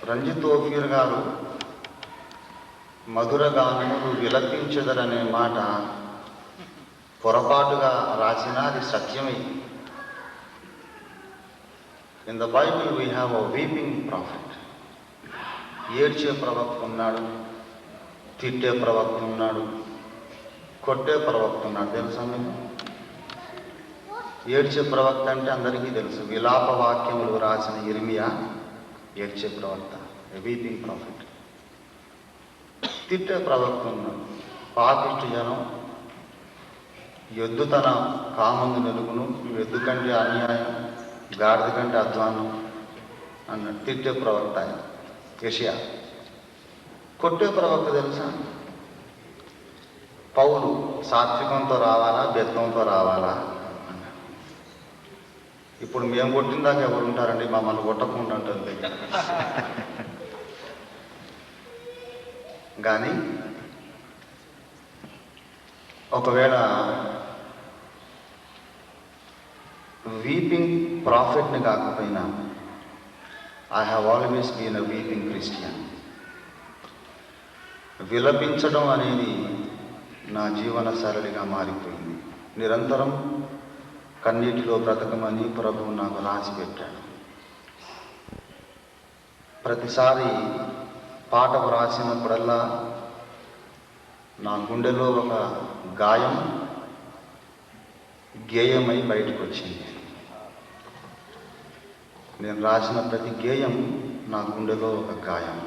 రంజిత్ ఓఫీర్ గారు మధుర గానములు విలపించదరనే మాట పొరపాటుగా రాసిన అది సత్యమే. In the Bible we have a weeping profit. ఏడ్చే ప్రవక్త ఉన్నాడు, తిట్టే ప్రవక్త ఉన్నాడు, కొట్టే ప్రవక్త ఉన్నాడు. తెలుసా మీకు? ఏడ్చే ప్రవక్త అంటే అందరికీ తెలుసు. విలాప వాక్యములు రాసిన ఇర్మియా ఏడ్చే ప్రవక్త, వీపింగ్ ప్రాఫిట్. తిట్టే ప్రవక్త ఉన్నాడు, పాపిష్టి జనం, ఎద్దు తన కామందు నెలుగును, ఎద్దు కంటే అన్యాయం, గాడిద కంటే అధ్వానం అన్నాడు. తిట్టే ప్రవక్త ఆయన యెషయా. కొట్టే ప్రవక్త తెలుసా? పౌలు సాత్వికంతో రావాలా, బెత్తంతో రావాలా అన్నాడు. ఇప్పుడు మేము కొట్టిన దాకా ఎవరు ఉంటారండి? మమ్మల్ని కొట్టకుండా ఉంటుంది. కానీ ఒకవేళ వీపింగ్ ప్రాఫిట్ని కాకపోయినా I have always been a weeping Christian. విలపించడం అనేది నా జీవన సరళిగా మారిపోయింది. నిరంతరం కన్నీటిలో బ్రతకమని ప్రభువు నాకు రాసి పెట్టాడు. ప్రతిసారి పాట వ్రాసినప్పుడల్లా నా గుండెలో ఒక గాయం గేయమై బయటకు వచ్చింది. నేను రాసిన ప్రతి గేయం నా గుండెలో ఒక గాయం.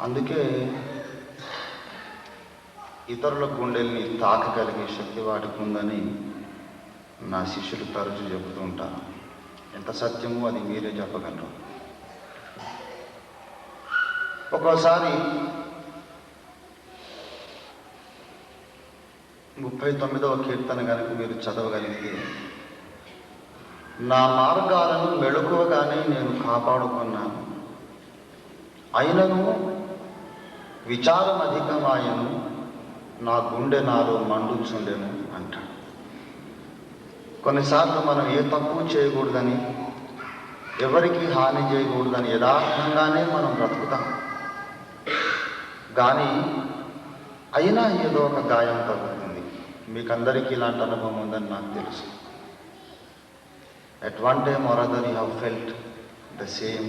అందుకే ఇతరుల గుండెల్ని తాకగలిగే శక్తి వాటికి ఉందని నా శిష్యులు తరచు చెబుతూ ఉంటాను. ఎంత సత్యమో అది మీరే చెప్పగలరు. ఒక్కోసారి 39వ కీర్తన కనుక మీరు చదవగలిగితే, నా మార్గాలను మెళుకువగానే నేను కాపాడుకున్నాను, అయినను విచారం అధికమాయను, నా గుండె నాలో మండుచుండెను అంటాడు. కొన్నిసార్లు మనం ఏ తప్పు చేయకూడదని, ఎవరికి హాని చేయకూడదని యథార్థంగానే మనం బ్రతుకుతాం. కానీ అయినా ఏదో ఒక గాయం తగ్గుతుంది. మీకందరికీ ఇలాంటి అనుభవం ఉందని నాకు తెలుసు. At one time or other you have felt the same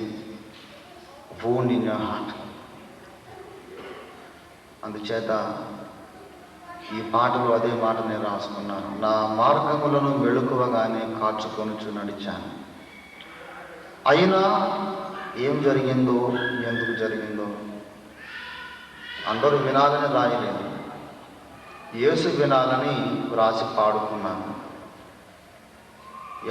wound in your heart. అందుచేత ఈ పాటలు అదే మాట నేను రాసుకున్నాను. నా మార్గములను మెళుకువగానే కాచుకొనుచు నడిచాను, అయినా ఏం జరిగిందో, ఎందుకు జరిగిందో అందరూ వినాలని రాయలేదు. యేసు వినాలని రాసి పాడుకున్నాను.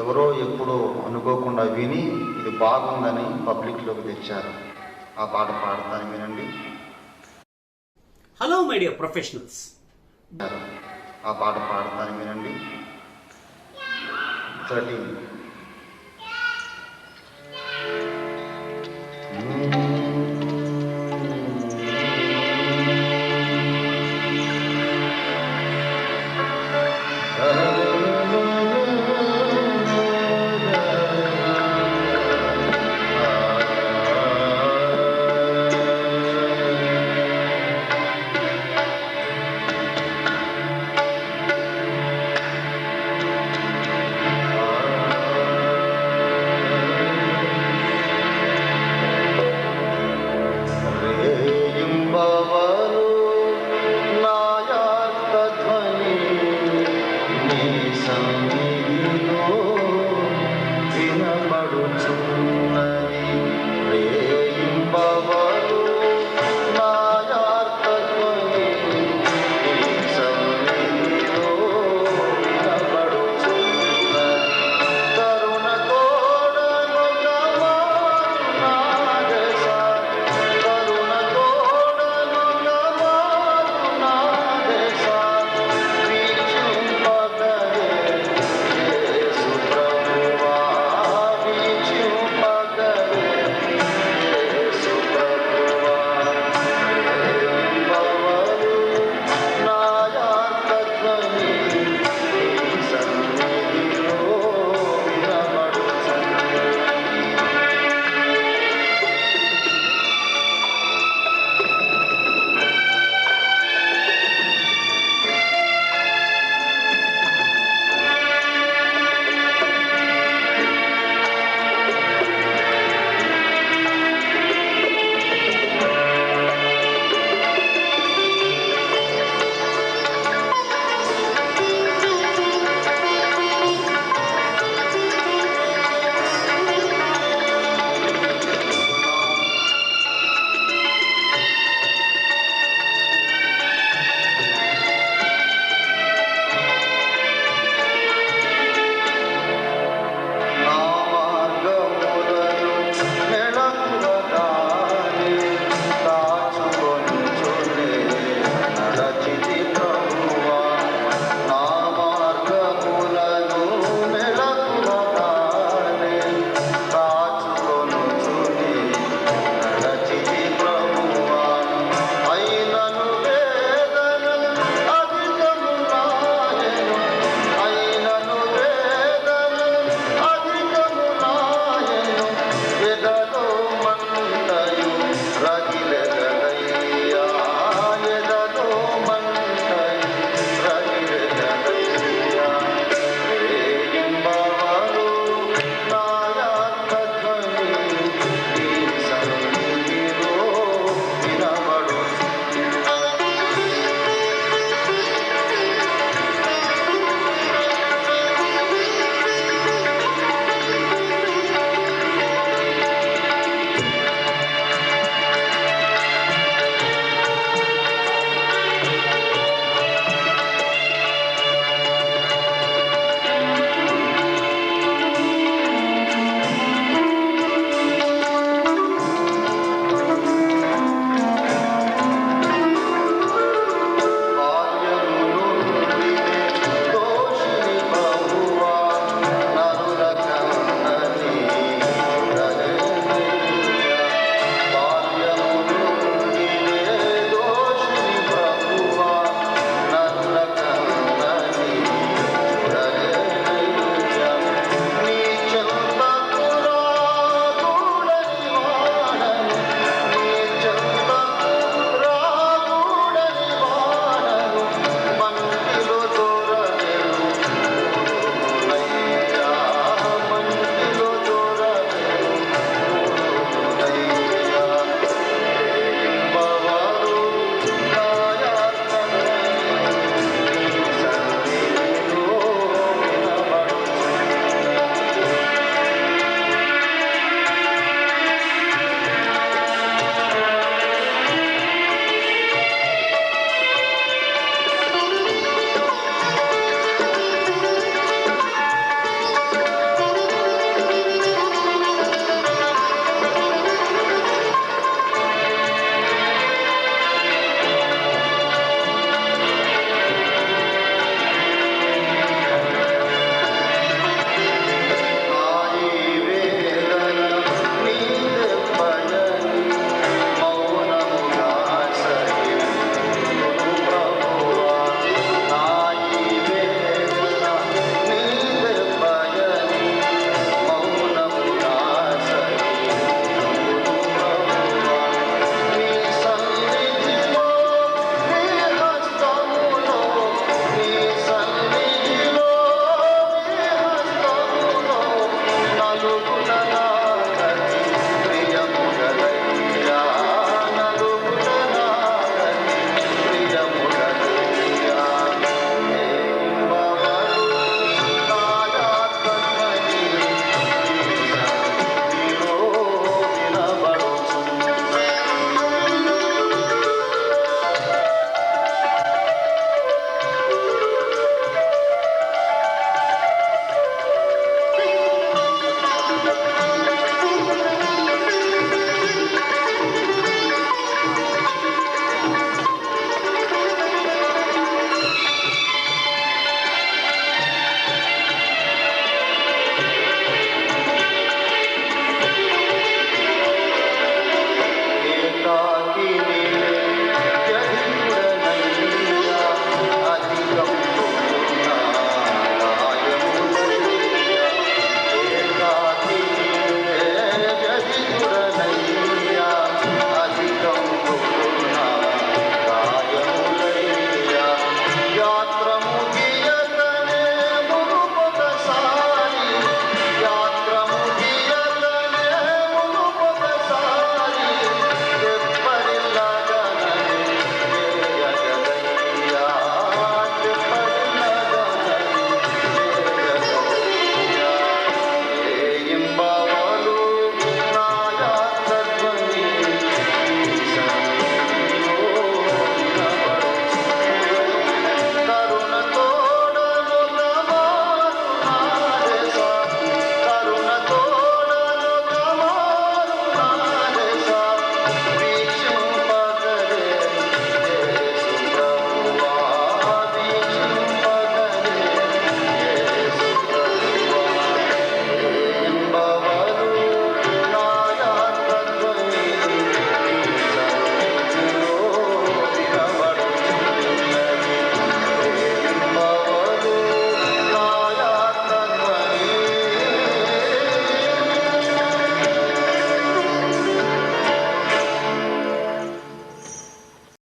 ఎవరో ఎప్పుడో అనుకోకుండా విని ఇది బాగుందని పబ్లిక్లోకి తెచ్చారు. ఆ పాట పాడతాను, వినండి. Hello my dear professionals. ఆ పాట పాడతాను, వినండి. 13